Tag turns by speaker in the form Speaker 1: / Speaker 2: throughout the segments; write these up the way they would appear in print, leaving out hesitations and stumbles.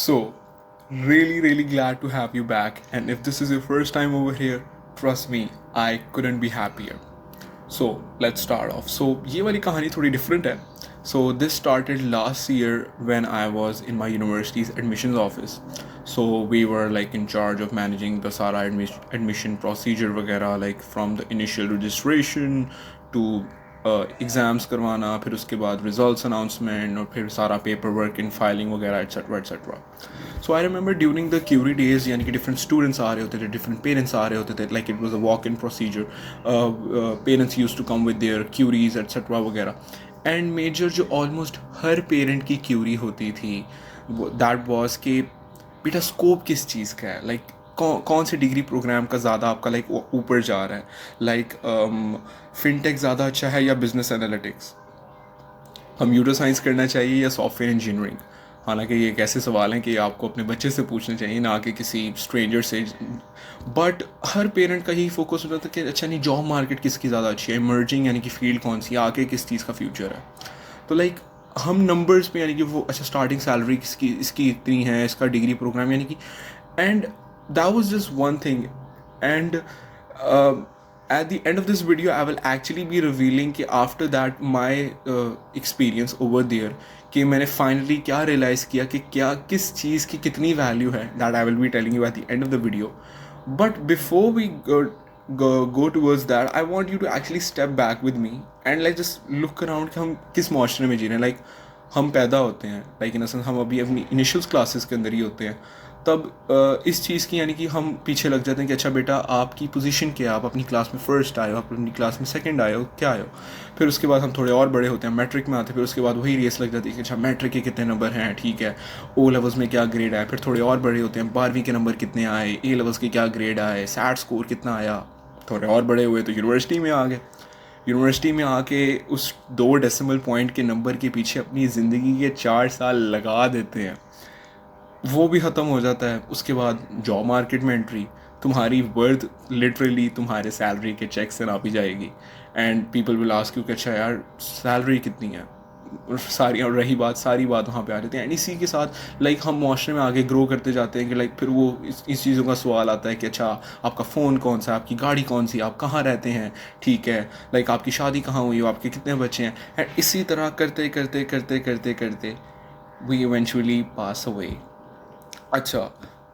Speaker 1: So, really glad to have you back. And if this is your first time over here, trust me, I couldn't be happier. So, let's start off. So, ये वाली कहानी थोड़ी different है. So, this started last year when I was in my university's admissions office. So, we were like in charge of managing the Sara admission procedure वगैरह, like from the initial registration to exams करवाना, फिर उसके बाद results announcement और फिर सारा paper work in filing वगैरह etcetera etcetera. So I remember during the query days, यानी कि डिफरेंट स्टूडेंट्स आ रहे होते थे, डिफरेंट पेरेंट्स आ रहे होते थे, like it was a walk in procedure. Parents used to come with their queries etcetera वगैरह. एंड मेजर जो ऑलमोस्ट हर पेरेंट की क्यूरी होती थी दैट वॉज कि बेटा स्कोप किस चीज़ का है, लाइक कौन से डिग्री प्रोग्राम का ज़्यादा आपका लाइक ऊपर जा रहा है, लाइक फिनटेक ज़्यादा अच्छा है या बिजनेस एनालिटिक्स, कंप्यूटर साइंस करना चाहिए या सॉफ्टवेयर इंजीनियरिंग. हालांकि ये एक ऐसे सवाल हैं कि आपको अपने बच्चे से पूछने चाहिए, ना कि किसी स्ट्रेंजर से. बट हर पेरेंट का यही फोकस होता था कि अच्छा नहीं, जॉब मार्केट किसकी ज़्यादा अच्छी है, इमर्जिंग यानी कि फील्ड कौन सी, आगे किस चीज़ का फ्यूचर है. तो लाइक हम नंबर्स पे, यानी कि वो अच्छा स्टार्टिंग सैलरी किसकी, इसकी इतनी है, इसका डिग्री प्रोग्राम, यानी कि and that was just one thing. And at the end of this video I will actually be revealing कि after that my experience over there, कि मैंने finally क्या realize किया कि क्या किस चीज़ की कितनी value है, that I will be telling you at the end of the video. But before we go towards that, I want you to actually step back with me and like just look around कि हम किस माशरे में जी रहे हैं. Like हम पैदा होते हैं, लाइक इन अ सेंस हम अभी अपनी इनिशियल क्लासेस के अंदर ही होते हैं. तब इस चीज़ की, यानी कि हम पीछे लग जाते हैं कि अच्छा बेटा आपकी पोजीशन क्या है, आप अपनी क्लास में फ़र्स्ट आए हो, आप अपनी क्लास में सेकंड आए हो, क्या आए हो. फिर उसके बाद हम थोड़े और बड़े होते हैं, मैट्रिक में आते हैं, फिर उसके बाद वही रेस लग जाती है कि अच्छा मैट्रिक के कितने नंबर हैं, ठीक है, ओ लेवल्स में क्या ग्रेड आए. फिर थोड़े और बड़े होते हैं, 12वीं के नंबर कितने आए, ए लेवल्स के क्या ग्रेड आए, सैट स्कोर कितना आया. थोड़े और बड़े हुए तो यूनिवर्सिटी में आ गए. यूनिवर्सिटी में आके उस 2 डेसिमल पॉइंट के नंबर के पीछे अपनी ज़िंदगी के 4 साल लगा देते हैं. वो भी ख़त्म हो जाता है. उसके बाद जॉब मार्केट में एंट्री, तुम्हारी वर्थ लिटरली तुम्हारे सैलरी के चेक से नापी जाएगी. And people will ask you कि अच्छा यार सैलरी कितनी है, सारी और रही बात सारी बात वहाँ पे आ जाती है. एंड इसी के साथ लाइक हम माशरे में आगे ग्रो करते जाते हैं कि लाइक फिर वो इस चीज़ों का सवाल आता है कि अच्छा आपका फ़ोन कौन सा है, आपकी गाड़ी कौन सी, आप कहाँ रहते हैं, ठीक है, लाइक आपकी शादी कहाँ हुई हो, आपके कितने बच्चे हैं. एंड इसी तरह करते करते करते करते करते वी इवेंचुअली पास अवे. अच्छा,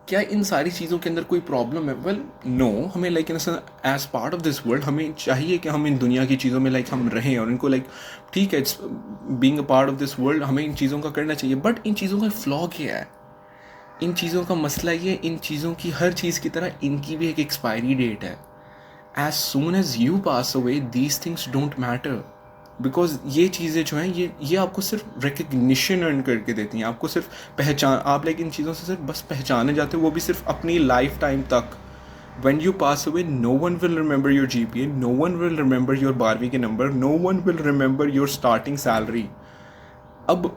Speaker 1: क्या इन सारी चीज़ों के अंदर कोई प्रॉब्लम है? वेल नो, हमें like in as part of this world हमें चाहिए कि हम इन दुनिया की चीज़ों में लाइक हम रहें और इनको लाइक ठीक है, it's being a part of this world, हमें इन चीज़ों का करना चाहिए. बट इन चीज़ों का फ्लॉ क्या है, इन चीज़ों का मसला ये, इन चीज़ों की हर चीज़ की तरह इनकी भी एक एक्सपायरी डेट है. As soon as you pass away these things don't matter, because ये चीज़ें जो हैं ये आपको सिर्फ रिकग्निशन अर्न करके देती हैं, आपको सिर्फ पहचान, आप लाइक इन चीज़ों से सिर्फ बस पहचाने जाते हो, वो भी सिर्फ अपनी लाइफ टाइम तक. when you pass away no one will remember your GPA, no one will remember your 12वीं के number, no one will remember your starting salary. अब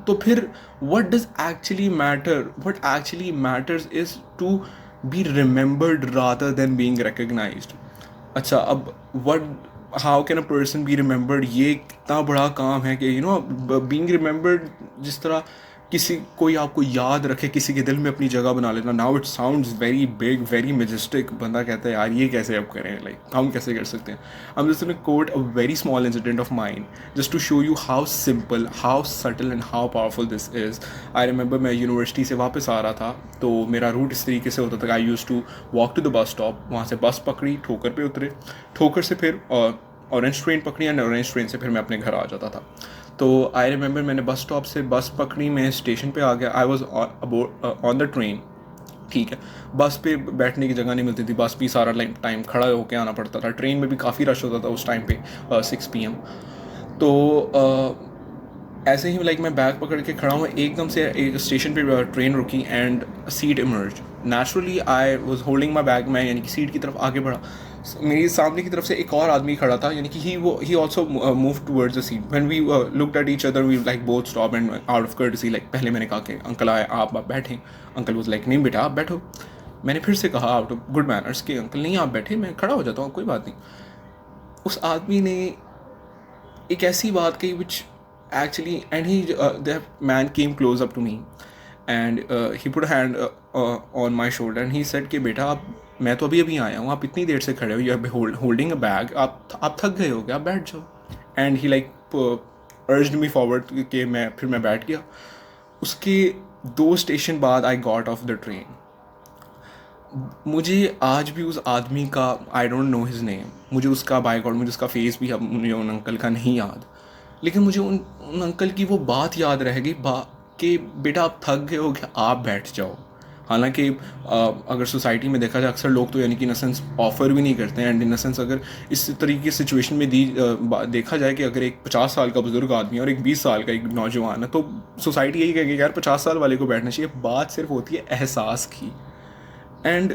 Speaker 1: तो फिर what does actually matter, what actually matters is to be remembered rather than being recognized. अच्छा, अब what, how can a person be remembered, ये कितना बड़ा काम है कि यू नो बीइंग रिमेंबर्ड, जिस तरह किसी कोई आपको याद रखे, किसी के दिल में अपनी जगह बना लेना. Now it sounds very big, very Majestic. बंदा कहता है यार ये कैसे अब करें, लाइक हम कैसे कर सकते हैं. I am just gonna quote a very small incident of mind just to show you how simple, how subtle and how powerful this is. I remember मैं यूनिवर्सिटी से वापस आ रहा था, तो मेरा रूट इस तरीके से होता था. I use to walk to the bus stop, वहाँ से बस पकड़ी, ठोकर पे उतरे, ठोकर से फिर ऑरेंज ट्रेन पकड़ी, एंड ऑरेंज ट्रेन से फिर मैं अपने घर आ जाता था. तो आई रिमेंबर मैंने बस स्टॉप से बस पकड़ी, मैं स्टेशन पे आ गया. I was on the train, ठीक है. बस पे बैठने की जगह नहीं मिलती थी, बस भी सारा टाइम खड़ा होकर आना पड़ता था. ट्रेन में भी काफ़ी रश होता था उस टाइम पे, 6 PM. तो ऐसे ही लाइक मैं बैग पकड़ के खड़ा हूँ, एकदम से एक स्टेशन पे ट्रेन रुकी and seat emerge. Naturally I was holding my bag, मैं यानी कि सीट की तरफ आगे बढ़ा. मेरी सामने की तरफ से एक और आदमी खड़ा था, यानी कि he also move towards the seat. When we looked at each other we like both stop and out of courtesy, like पहले मैंने कहा कि अंकल आए आप बैठें. अंकल वाज लाइक नहीं बेटा आप बैठो. मैंने फिर से कहा आउट ऑफ गुड मैनर्स कि अंकल नहीं आप बैठे, मैं खड़ा हो जाता हूँ, कोई बात नहीं. उस आदमी ने एक ऐसी बात कही विच actually, and that man came close up to me and he put hand on my shoulder and he said कि बेटा आप, मैं तो अभी अभी आया हूँ, आप इतनी देर से खड़े हो, you have holding a bag, आप थक गए हो क्या, आप बैठ जाओ. And he like urged me forward कि मैं बैठ गया. उसके 2 स्टेशन बाद I got off the train. मुझे आज भी उस आदमी का, I don't know his name, मुझे उसका बाय गॉड मुझे उसका फेस भी, अब मुझे उन अंकल का नहीं याद, लेकिन मुझे उन अंकल की वो बात याद रह गई कि बेटा आप थक गए हो क्या, आप बैठ जाओ. हालांकि अगर सोसाइटी में देखा जाए अक्सर लोग तो यानी कि इन सेंस ऑफ़र भी नहीं करते हैं. एंड इन सेंस अगर इस तरीके की सिचुएशन में देखा जाए कि अगर एक 50 साल का बुजुर्ग आदमी है और एक 20 साल का एक नौजवान है, तो सोसाइटी यही कहेगी यार 50 साल वाले को बैठना चाहिए. बात सिर्फ होती है एहसास की. एंड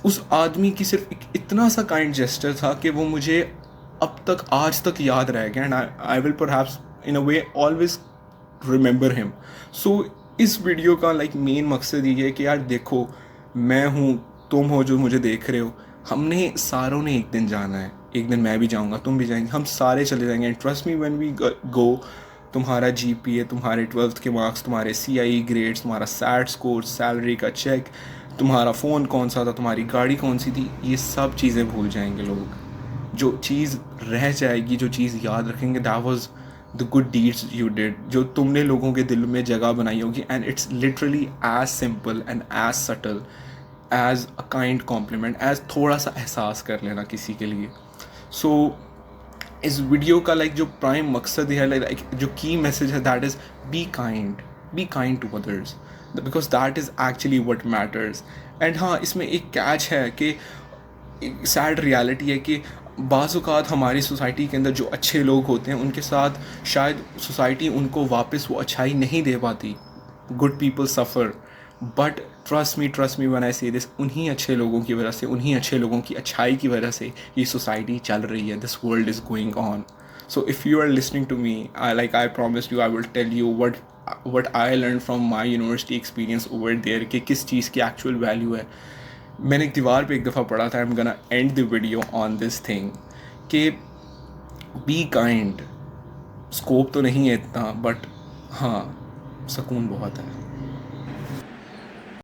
Speaker 1: उस आदमी की सिर्फ इतना सा काइंड जेस्चर था कि वो मुझे अब तक आज तक याद रह गया. And I will perhaps in a way always remember him. So इस वीडियो का लाइक मेन मकसद ये है कि यार देखो, मैं हूँ, तुम हो जो मुझे देख रहे हो, हमने सारों ने एक दिन जाना है, एक दिन मैं भी जाऊँगा, तुम भी जाएंगे, हम सारे चले जाएंगे. And trust me when we go, तुम्हारा GPA, तुम्हारे 12th के मार्क्स, तुम्हारे CIE ग्रेड्स, तुम्हारा सैट स्कोर, सैलरी का चेक, तुम्हारा फ़ोन कौन सा था, तुम्हारी गाड़ी कौन सी थी, ये सब चीज़ें भूल जाएंगे लोग. जो चीज़ रह जाएगी, जो चीज़ याद रखेंगे, that was the good deeds you did, जो तुमने लोगों के दिल में जगह बनाई होगी. And it's literally as simple and as subtle as a kind compliment, as थोड़ा सा एहसास कर लेना किसी के लिए. सो इस वीडियो का लाइक जो प्राइम मकसद है, लाइक जो की मैसेज है, that is be kind to others, because that is actually what matters. And हाँ, इसमें एक कैच है कि सैड रियलिटी है कि बाज़ औक़ात हमारी सोसाइटी के अंदर जो अच्छे लोग होते हैं उनके साथ शायद सोसाइटी उनको वापस वो अच्छाई नहीं दे पाती. Good people suffer, but trust me when I से दिस, उन्हीं अच्छे लोगों की वजह से, उन्हीं अच्छे लोगों की अच्छाई की वजह से ये सोसाइटी चल रही है. This world is going on. So if you are listening to me, I promise you, I will tell you what I learned from my university experience over there, कि किस चीज़ की एक्चुअल वैल्यू है. मैंने एक दीवार पे एक दफ़ा पढ़ा था, I am gonna and the video on this thing, कि बी काइंड. स्कोप तो नहीं है इतना, बट हाँ, सुकून बहुत है.